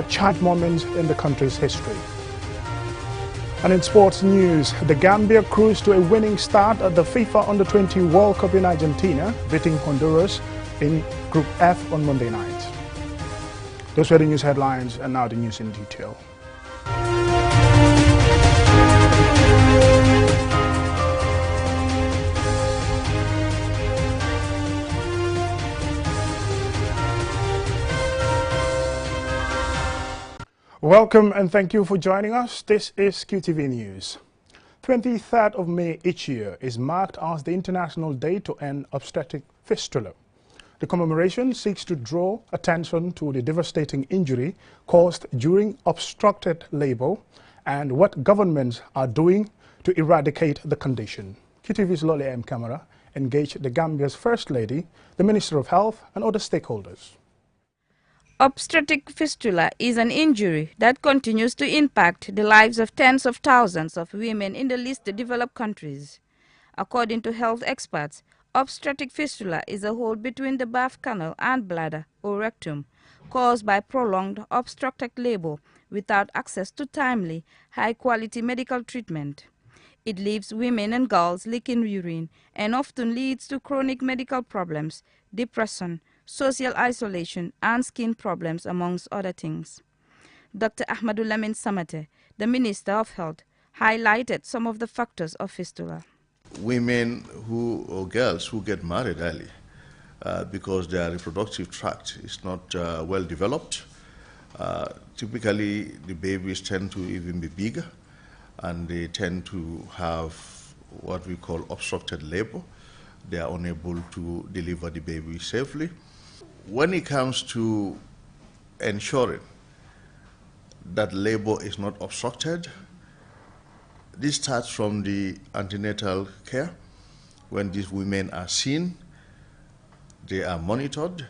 Charged moments in the country's history. And in sports news, the Gambia cruised to a winning start at the FIFA Under-20 World Cup in Argentina, beating Honduras in Group F on Monday night. Those were the news headlines, and now the news in detail. Welcome and thank you for joining us. This is QTV News. 23rd of May each year is marked as the International Day to End Obstetric Fistula. The commemoration seeks to draw attention to the devastating injury caused during obstructed labor and what governments are doing to eradicate the condition. QTV's Loli M. Camera engaged the Gambia's First Lady, the Minister of Health and other stakeholders. Obstetric fistula is an injury that continues to impact the lives of tens of thousands of women in the least developed countries. According to health experts, obstetric fistula is a hole between the birth canal and bladder or rectum caused by prolonged obstructed labor without access to timely, high-quality medical treatment. It leaves women and girls leaking urine and often leads to chronic medical problems, depression, social isolation, and skin problems, amongst other things. Dr. Ahmadu Lamin Samate, the Minister of Health, highlighted some of the factors of fistula. Women or girls who get married early because their reproductive tract is not well developed, typically the babies tend to even be bigger and they tend to have what we call obstructed labor. They are unable to deliver the baby safely. When it comes to ensuring that labor is not obstructed, this starts from the antenatal care. When these women are seen, they are monitored,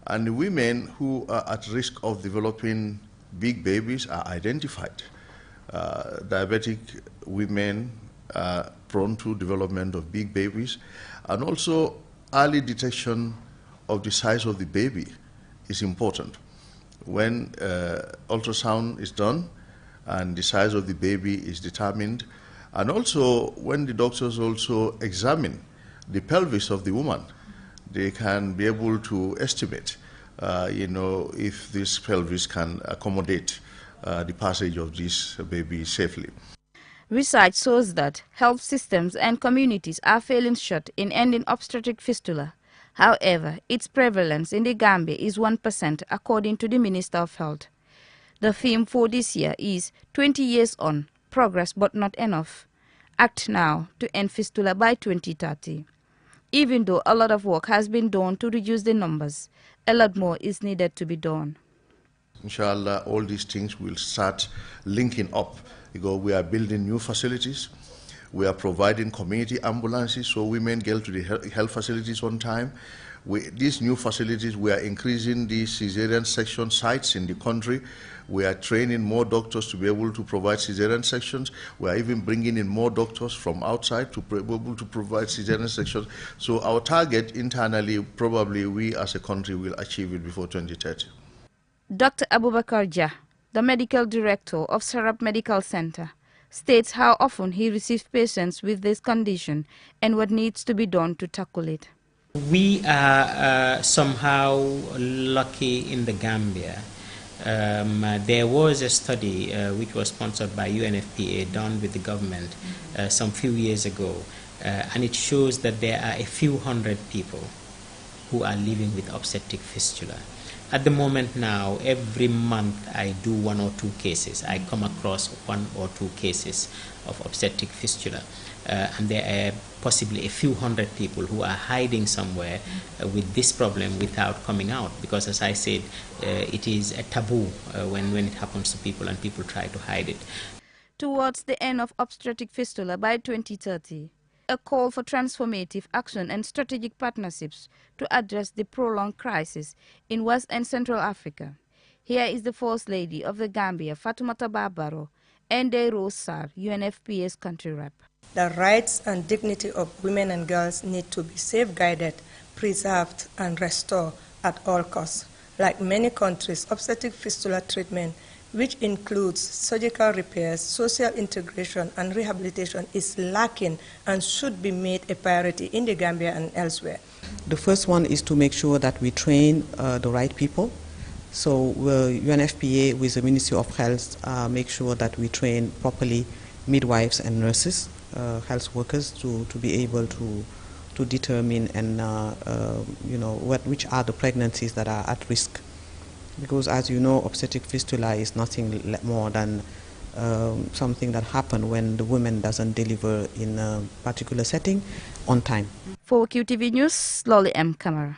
and the women who are at risk of developing big babies are identified. Diabetic women are prone to development of big babies, and also early detection of the size of the baby is important. When ultrasound is done and the size of the baby is determined, and also when the doctors also examine the pelvis of the woman, they can be able to estimate, if this pelvis can accommodate the passage of this baby safely. Research shows that health systems and communities are failing short in ending obstetric fistula. However, its prevalence in the Gambia is 1%, according to the Minister of Health. The theme for this year is 20 years on, progress but not enough. Act now to end fistula by 2030. Even though a lot of work has been done to reduce the numbers, a lot more is needed to be done. Inshallah, all these things will start linking up because we are building new facilities. We are providing community ambulances so women get to the health facilities on time. These new facilities, we are increasing the cesarean section sites in the country. We are training more doctors to be able to provide cesarean sections. We are even bringing in more doctors from outside to be able to provide cesarean sections. So our target internally, probably we as a country will achieve it before 2030. Dr. Abubakar Jah, the Medical Director of Sarab Medical Center, states how often he receives patients with this condition and what needs to be done to tackle it. We are somehow lucky in the Gambia. There was a study which was sponsored by UNFPA done with the government some few years ago, and it shows that there are a few hundred people who are living with obstetric fistula. At the moment now, every month I do 1 or 2 cases. I come across 1 or 2 cases of obstetric fistula. And there are possibly a few hundred people who are hiding somewhere with this problem without coming out. Because as I said, it is a taboo when it happens to people and people try to hide it. Towards the end of obstetric fistula by 2030, a call for transformative action and strategic partnerships to address the prolonged crisis in West and Central Africa. Here is the First Lady of the Gambia, Fatoumata Barbaro, and Rose Sarr, UNFPA's country rep. The rights and dignity of women and girls need to be safeguarded, preserved, and restored at all costs. Like many countries, obstetric fistula treatment, which includes surgical repairs, social integration, and rehabilitation, is lacking and should be made a priority in the Gambia and elsewhere. The first one is to make sure that we train the right people. So UNFPA with the Ministry of Health make sure that we train properly midwives and nurses, health workers, to be able to determine and which are the pregnancies that are at risk. Because as you know, obstetric fistula is nothing more than something that happens when the woman doesn't deliver in a particular setting on time. For QTV News, Lolly M. Kamara.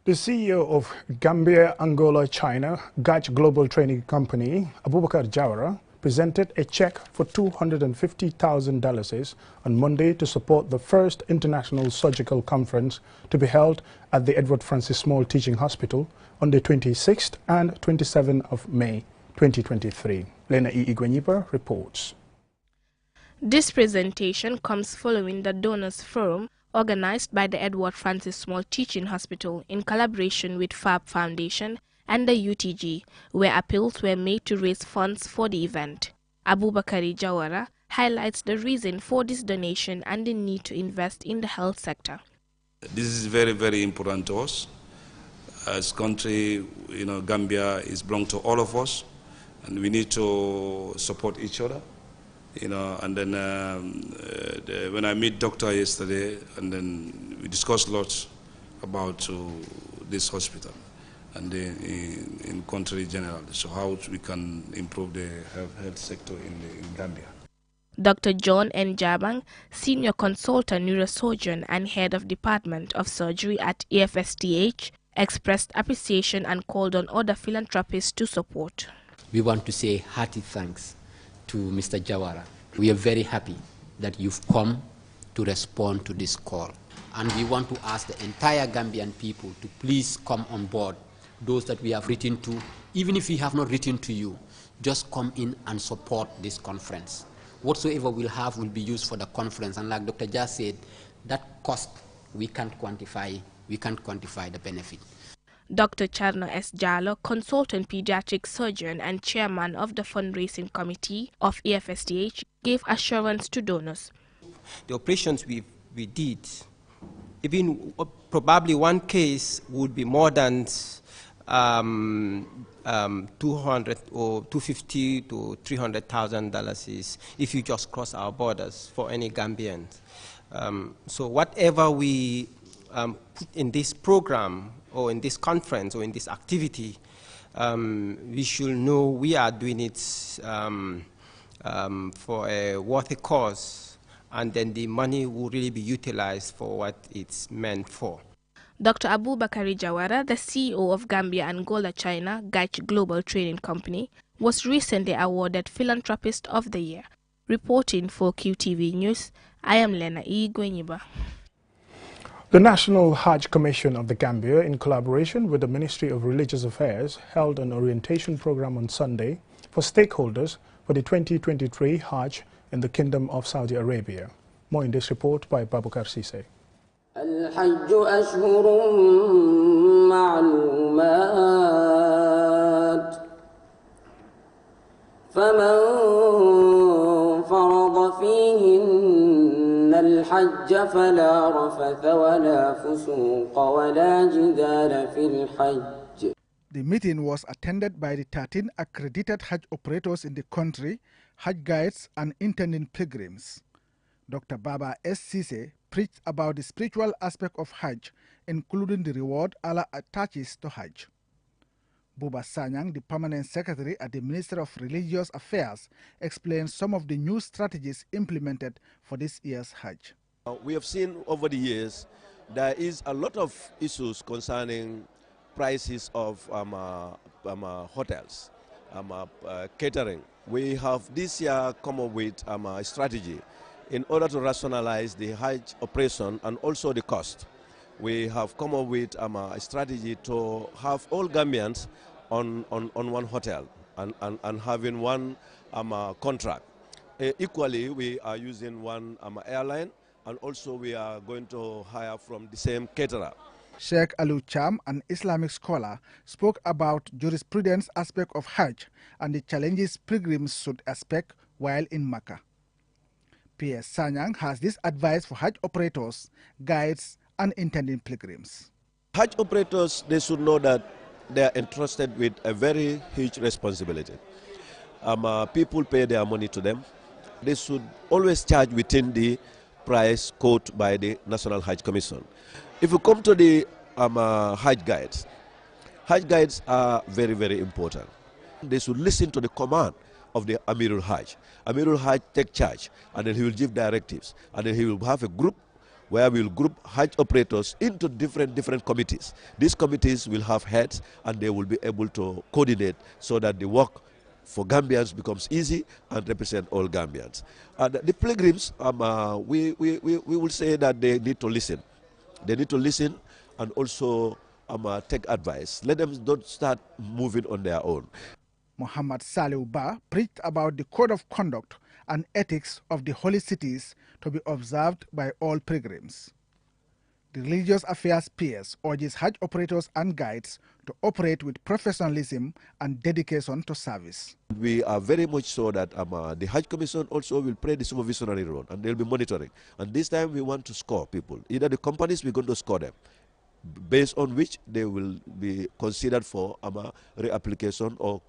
The CEO of Gambia, Angola, China, Hajj Global Training Company, Abubakar Jawara, presented a check for $250,000 on Monday to support the first international surgical conference to be held at the Edward Francis Small Teaching Hospital on the 26th and 27th of May 2023. Lena E. Igwenyipa reports. This presentation comes following the Donors Forum organized by the Edward Francis Small Teaching Hospital in collaboration with FAB Foundation and the UTG, where appeals were made to raise funds for the event. Abubakar Jawara highlights the reason for this donation and the need to invest in the health sector. This is very, very important to us. As country, Gambia is belong to all of us, and we need to support each other. And then when I meet doctor yesterday, and then we discussed lots about this hospital and in country general, so how we can improve the health sector in Gambia. Dr. John N. Jabang, Senior Consultant Neurosurgeon and Head of Department of Surgery at EFSTH, expressed appreciation and called on other philanthropists to support. We want to say hearty thanks to Mr. Jawara. We are very happy that you've come to respond to this call. And we want to ask the entire Gambian people to please come on board. Those that we have written to, even if we have not written to you, just come in and support this conference. Whatsoever we'll have will be used for the conference. And like Dr. Jas said, that cost we can't quantify the benefit. Dr. Charno S. Jallo, Consultant Pediatric Surgeon and Chairman of the Fundraising Committee of EFSTH, gave assurance to donors. The operations we did, even probably one case would be more than 200 or 250 to $300,000 if you just cross our borders for any Gambians. So whatever we put in this program or in this conference or in this activity, we should know we are doing it for a worthy cause, and then the money will really be utilized for what it's meant for. Dr. Abubakar Jawara, the CEO of Gambia, Angola, China, Hajj Global Training Company, was recently awarded Philanthropist of the Year. Reporting for QTV News, I am Lena E. Gwenyiba. The National Hajj Commission of the Gambia, in collaboration with the Ministry of Religious Affairs, held an orientation program on Sunday for stakeholders for the 2023 Hajj in the Kingdom of Saudi Arabia. More in this report by Babukar Sise. الحج أشهر معلومات فمن فرض فيهن الحج فلا رفث ولا فسوق ولا جدال في الحج. The meeting was attended by the 13 accredited Hajj operators in the country, Hajj guides and intending pilgrims. Dr. Baba S. Sise preached about the spiritual aspect of Hajj, including the reward Allah attaches to Hajj. Buba Sanyang, the permanent secretary at the Ministry of Religious Affairs, explained some of the new strategies implemented for this year's Hajj. We have seen over the years there is a lot of issues concerning prices of hotels, catering. We have this year come up with a strategy in order to rationalize the Hajj operation and also the cost. We have come up with a strategy to have all Gambians on one hotel and having one contract. Equally, we are using one airline, and also we are going to hire from the same caterer. Sheikh Alu Cham, an Islamic scholar, spoke about jurisprudence aspect of Hajj and the challenges pilgrims should expect while in Makkah. P.S. Sanyang has this advice for Hajj operators, guides, and intending pilgrims. Hajj operators, they should know that they are entrusted with a very huge responsibility. People pay their money to them. They should always charge within the price quoted by the National Hajj Commission. If you come to the Hajj guides are very, very important. They should listen to the command of the Amirul Hajj. Amirul Hajj take charge, and then he will give directives, and then he will have a group where we will group Hajj operators into different committees. These committees will have heads, and they will be able to coordinate so that the work for Gambians becomes easy and represent all Gambians. And the pilgrims, we will say that they need to listen. They need to listen and also take advice. Let them not start moving on their own. Muhammad Salih Ba preached about the code of conduct and ethics of the holy cities to be observed by all pilgrims. The Religious Affairs PS urges Hajj operators and guides to operate with professionalism and dedication to service. We are very much so that the Hajj Commission also will play the supervisory role, and they'll be monitoring. And this time we want to score people. Either the companies, we're going to score them, based on which they will be considered for reapplication or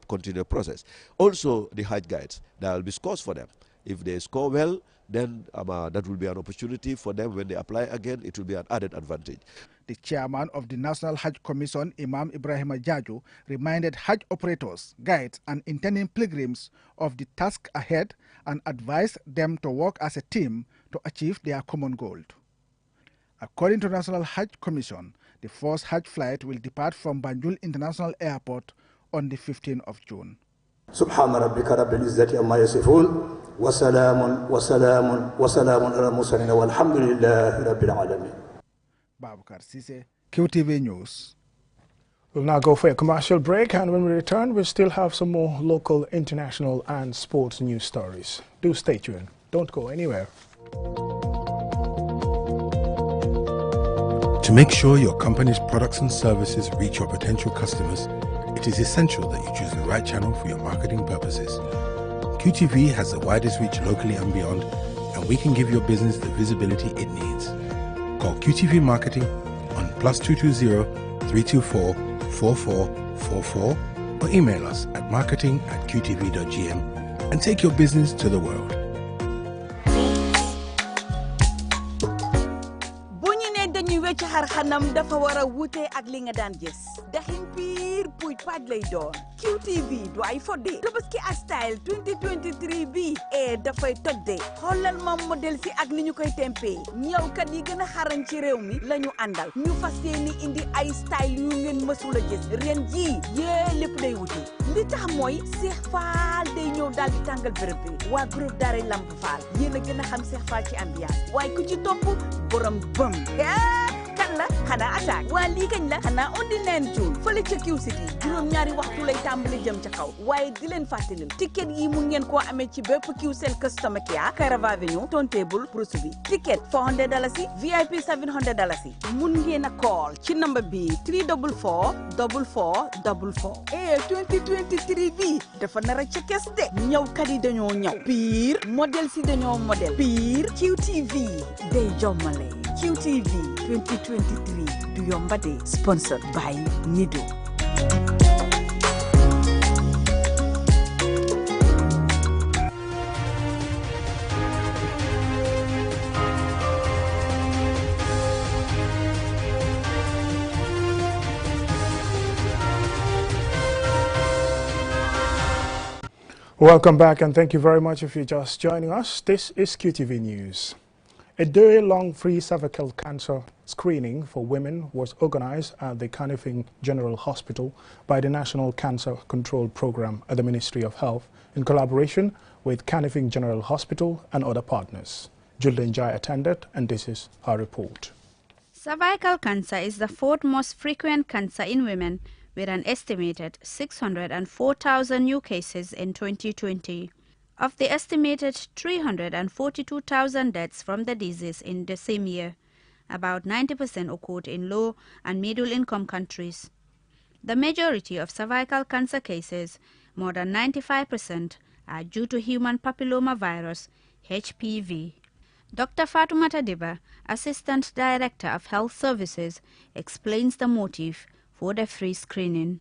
continued process. Also, the Hajj guides, there will be scores for them. If they score well, then that will be an opportunity for them. When they apply again, it will be an added advantage. The chairman of the National Hajj Commission, Imam Ibrahim Jaju, reminded Hajj operators, guides, and intending pilgrims of the task ahead and advised them to work as a team to achieve their common goal. According to the National Hajj Commission, the first Hajj flight will depart from Banjul International Airport on the 15th of June. سبحان ربك رب العزة عما يصفون وسلام على المرسلين والحمد لله رب العالمين. Babakar Sise, QTV News. We'll now go for a commercial break, and when we return, we'll still have some more local, international, and sports news stories. Do stay tuned. Don't go anywhere. To make sure your company's products and services reach your potential customers, it is essential that you choose the right channel for your marketing purposes. QTV has the widest reach locally and beyond, and we can give your business the visibility it needs. Call QTV Marketing on +220 324 4444 or email us at marketing@qtv.gm and take your business to the world. xar xanam dafa war a wute ak li nga daan gis daxin piir puuj paaj lay doon QTV du ay fodde Tabaski style 2023 bi dafay toj de xoolal ma modèle si ak ni ñu koy tempee ñëwkat yi gën a xarañ ci réew mi la ñu àndal ñu fas yéene indi ay style yu ngeen mësul a gis ren ji yee lépp day wute li tax mooy Cheikh Fall day ñëw daal di tàngal bërëb bi waa groupe Daaray Lamp Fall yéen a gën a xam Cheikh Fall ci ambiance waaye ku ci topp borom bëm kan la xanaa attaque waa lii kañ la xanaa ondi leen tuun fële ca Q City juróom-ñaari waxtu lay tàmbali jëm ca kaw waaye di leen fàttalil ticket yi mu ngeen koo amee ci bépp Qcell customer care Carava Avenue Turntable Bruce bi ticket $400 VIP $700 mun ngeen a call ci number bi 344 4444 2023 bi dafa nar a ca kes de ñëwkat yi dañoo ñëw pire modèle si dañoo modèle pire QTV day jommale QTV 2023 du yomba de sponsored by Nido. Welcome back, and thank you very much if you're just joining us. This is QTV News. A day-long free cervical cancer screening for women was organized at the Canifing General Hospital by the National Cancer Control Program at the Ministry of Health in collaboration with Canifing General Hospital and other partners. Julden Jai attended, and this is her report. Cervical cancer is the fourth most frequent cancer in women, with an estimated 604,000 new cases in 2020. Of the estimated 342,000 deaths from the disease in the same year, About 90% occurred in low and middle-income countries. The majority of cervical cancer cases, more than 95%, are due to human papillomavirus, HPV. Dr. Fatoumata Diba, Assistant Director of Health Services, explains the motive for the free screening.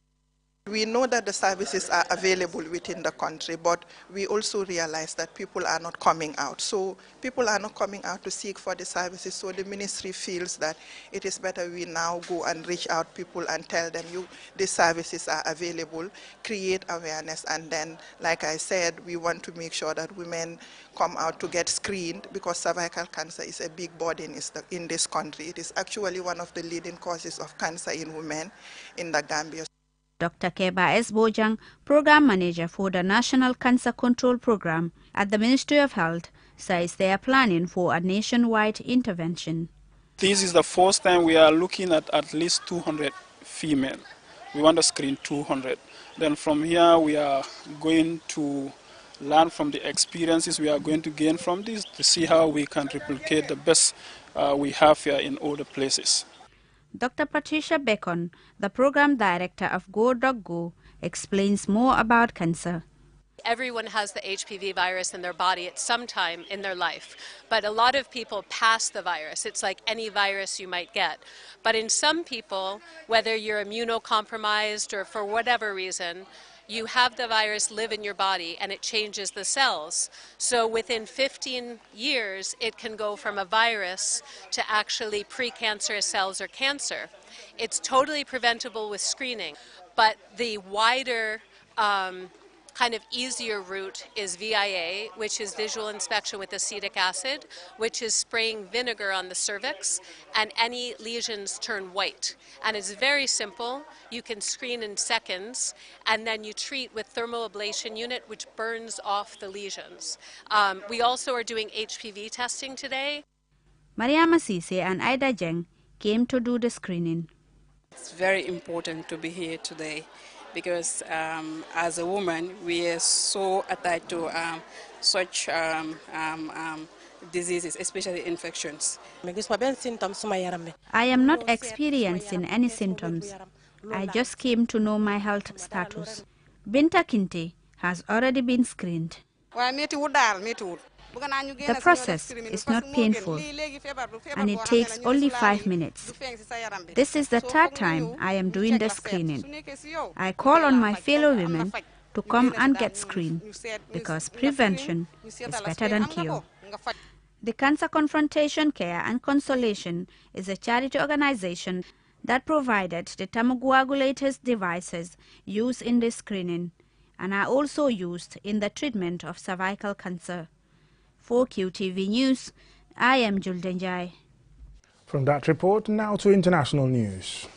We know that the services are available within the country, but we also realize that people are not coming out. So people are not coming out to seek for the services, so the ministry feels that it is better we now go and reach out people and tell them the services are available, create awareness, and then, like I said, we want to make sure that women come out to get screened, because cervical cancer is a big burden in this country. It is actually one of the leading causes of cancer in women in the Gambia. Dr. Keba S. Bojang, Program Manager for the National Cancer Control Program at the Ministry of Health, says they are planning for a nationwide intervention. This is the first time we are looking at least 200 female. We want to screen 200. Then from here we are going to learn from the experiences we are going to gain from this to see how we can replicate the best we have here in other places. Dr. Patricia Bacon, the Program Director of Go.Go, explains more about cancer. Everyone has the HPV virus in their body at some time in their life, but a lot of people pass the virus. It's like any virus you might get. But in some people, whether you're immunocompromised or for whatever reason, you have the virus live in your body and it changes the cells. So within 15 years, it can go from a virus to actually precancerous cells or cancer. It's totally preventable with screening, but the wider kind of easier route is VIA, which is visual inspection with acetic acid, which is spraying vinegar on the cervix, and any lesions turn white. And it's very simple. You can screen in seconds, and then you treat with thermal ablation unit, which burns off the lesions. We also are doing HPV testing today. Mariama Sise and Ida Jeng came to do the screening. It's very important to be here today, because as a woman, we are so attached to such diseases, especially infections. I am not experiencing any symptoms. I just came to know my health status. Binta Kinte has already been screened. The process is not painful, and it takes only 5 minutes. This is the third time I am doing the screening. I call on my fellow women to come and get screened, because prevention is better than cure. The Cancer Confrontation Care and Consolation is a charity organization that provided the thermocoagulators devices used in the screening and are also used in the treatment of cervical cancer. For QTV News, I am Juldenjai. From that report, now to international news.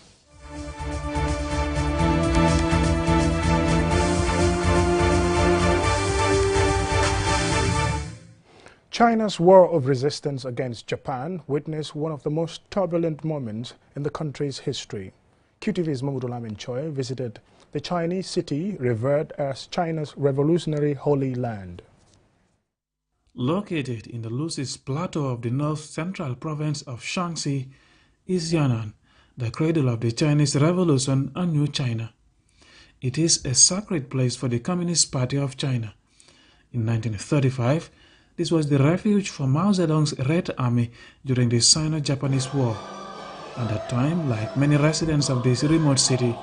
China's war of resistance against Japan witnessed one of the most turbulent moments in the country's history. QTV's Mahmoud Amin Choi visited the Chinese city revered as China's revolutionary Holy Land. Located in the Lucis Plateau of the north-central province of Shaanxi is Yan'an, the cradle of the Chinese Revolution and New China. It is a sacred place for the Communist Party of China. In 1935, this was the refuge for Mao Zedong's Red Army during the Sino-Japanese War. At that time, like many residents of this remote city,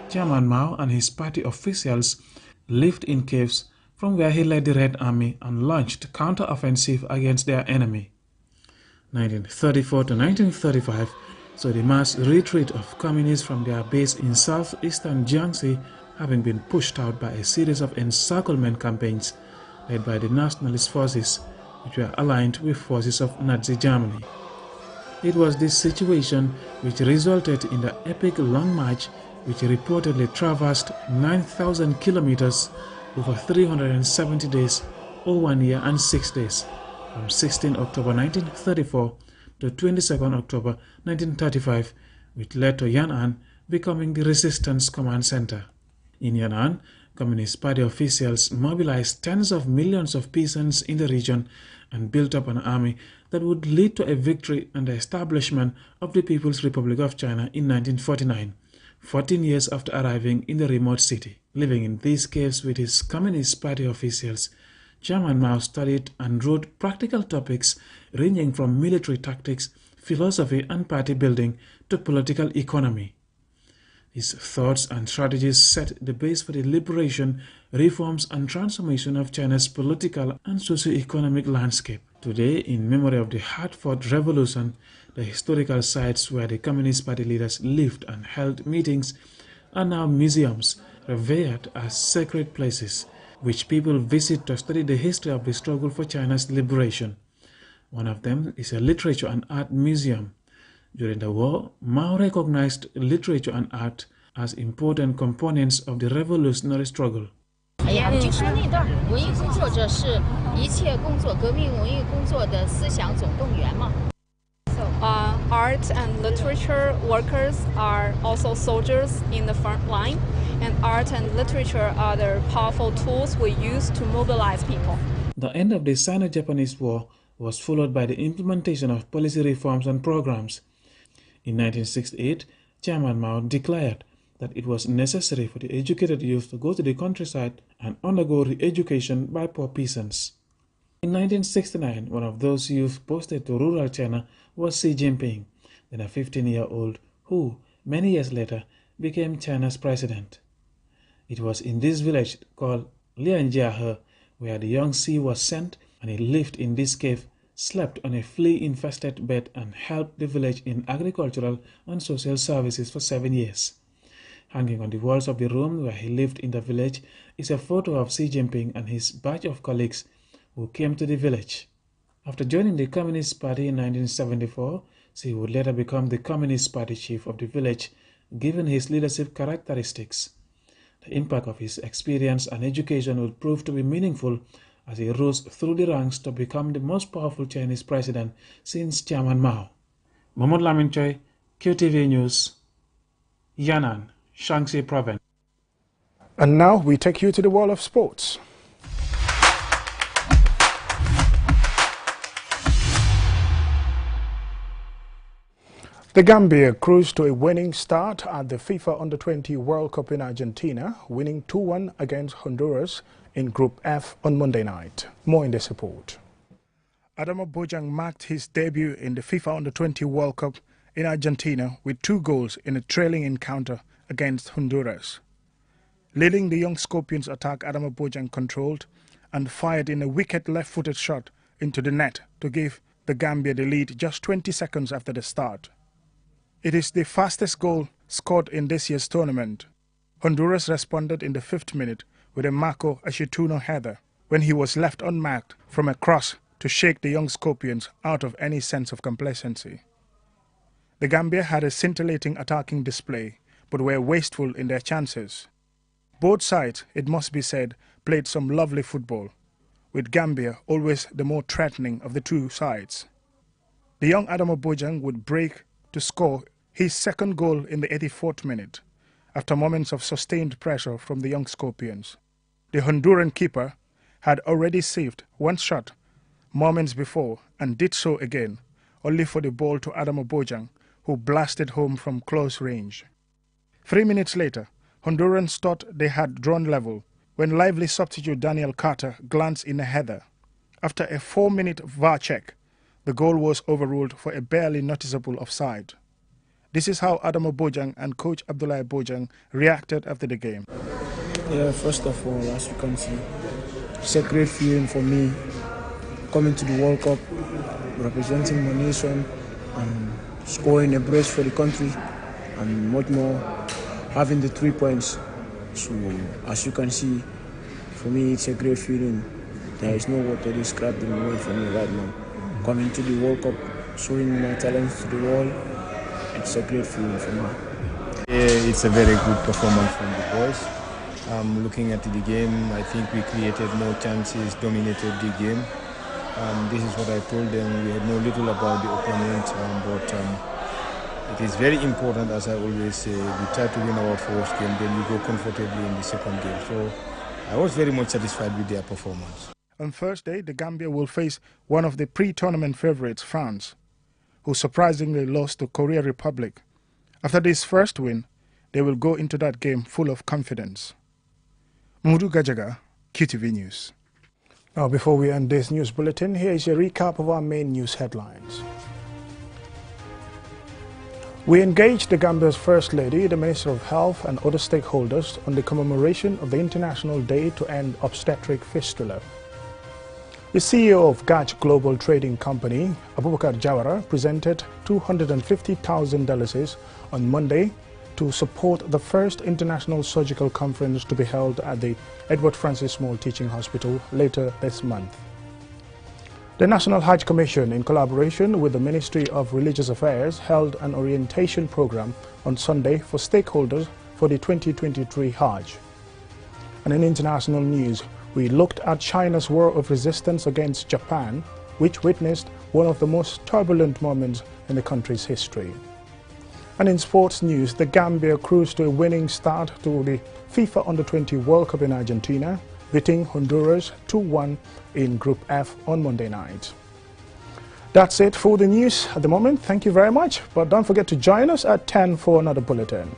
Chairman Mao and his party officials lived in caves from where he led the Red Army and launched counter-offensive against their enemy. 1934 to 1935 saw the mass retreat of communists from their base in southeastern Jiangxi, having been pushed out by a series of encirclement campaigns led by the nationalist forces, which were aligned with forces of Nazi Germany. It was this situation which resulted in the epic Long March, which reportedly traversed 9,000 kilometers over 370 days or 1 year and 6 days, from 16 October 1934 to 22nd October 1935, which led to Yan'an becoming the resistance command center. In Yan'an, Communist Party officials mobilized tens of millions of peasants in the region and built up an army that would lead to a victory and the establishment of the People's Republic of China in 1949, 14 years after arriving in the remote city. Living in these caves with his Communist Party officials, Chairman Mao studied and wrote practical topics ranging from military tactics, philosophy and party building to political economy. His thoughts and strategies set the base for the liberation, reforms and transformation of China's political and socio-economic landscape. Today, in memory of the hard-fought revolution, the historical sites where the Communist Party leaders lived and held meetings are now museums, revered as sacred places, which people visit to study the history of the struggle for China's liberation. One of them is a literature and art museum. During the war, Mao recognized literature and art as important components of the revolutionary struggle. Art and literature workers are also soldiers in the front line, and art and literature are the powerful tools we use to mobilize people. The end of the Sino-Japanese War was followed by the implementation of policy reforms and programs. In 1968, Chairman Mao declared that it was necessary for the educated youth to go to the countryside and undergo re-education by poor peasants. In 1969, one of those youth posted to rural China was Xi Jinping, then a 15-year-old who, many years later, became China's president. It was in this village called Lianjiahe where the young Xi was sent, and he lived in this cave, slept on a flea-infested bed and helped the village in agricultural and social services for 7 years. Hanging on the walls of the room where he lived in the village is a photo of Xi Jinping and his batch of colleagues who came to the village. After joining the Communist Party in 1974, Xi would later become the Communist Party chief of the village, given his leadership characteristics. The impact of his experience and education would prove to be meaningful as he rose through the ranks to become the most powerful Chinese president since Chairman Mao. Mahmoud Lamin Choi, QTV News, Yan'an, Shaanxi Province. And now we take you to the world of sports. The Gambia cruised to a winning start at the FIFA Under-20 World Cup in Argentina, winning 2-1 against Honduras in Group F on Monday night. More in this report. Adama Bojang marked his debut in the FIFA Under-20 World Cup in Argentina with 2 goals in a trailing encounter against Honduras. Leading the young Scorpions attack, Adama Bojang controlled and fired in a wicked left-footed shot into the net to give the Gambia the lead just 20 seconds after the start. It is the fastest goal scored in this year's tournament. Honduras responded in the 5th minute with a Marco Ashituno header when he was left unmarked from a cross to shake the young Scorpions out of any sense of complacency. The Gambia had a scintillating attacking display, but were wasteful in their chances. Both sides, it must be said, played some lovely football, with Gambia always the more threatening of the two sides. The young Adama Bojang would break to score his second goal in the 84th minute, after moments of sustained pressure from the young Scorpions. The Honduran keeper had already saved one shot moments before and did so again, only for the ball to Adama Bojang, who blasted home from close range. 3 minutes later, Hondurans thought they had drawn level when lively substitute Daniel Carter glanced in a header. After a 4-minute VAR check, the goal was overruled for a barely noticeable offside. This is how Adama Bojang and coach Abdoulaye Bojang reacted after the game. Yeah, first of all, as you can see, it's a great feeling for me coming to the World Cup, representing my nation and scoring a brace for the country, and much more, having the 3 points. So, as you can see, for me, it's a great feeling. There is no word to describe the moment for me right now. Coming to the World Cup, showing my talents to the world, it's a great feeling for me. Yeah, it's a very good performance from the boys. Looking at the game, I think we created more chances, dominated the game. This is what I told them. We had no little about the opponent, but it is very important, as I always say, we try to win our first game, then we go comfortably in the second game. So I was very much satisfied with their performance. On Thursday, the Gambia will face one of the pre-tournament favorites, France, who surprisingly lost to Korea Republic. After this first win, they will go into that game full of confidence. Mudu Gajaga, QTV News. Now, before we end this news bulletin, here is a recap of our main news headlines. We engaged the Gambia's First Lady, the Minister of Health and other stakeholders on the commemoration of the International Day to End Obstetric Fistula. The CEO of Hajj Global Trading Company, Abubakar Jawara, presented $250,000 on Monday to support the first international surgical conference to be held at the Edward Francis Small Teaching Hospital later this month. The National Hajj Commission, in collaboration with the Ministry of Religious Affairs, held an orientation program on Sunday for stakeholders for the 2023 Hajj. And in international news, we looked at China's war of resistance against Japan, which witnessed one of the most turbulent moments in the country's history. And in sports news, the Gambia cruised to a winning start to the FIFA Under-20 World Cup in Argentina, beating Honduras 2-1 in Group F on Monday night. That's it for the news at the moment. Thank you very much, but don't forget to join us at 10 for another bulletin.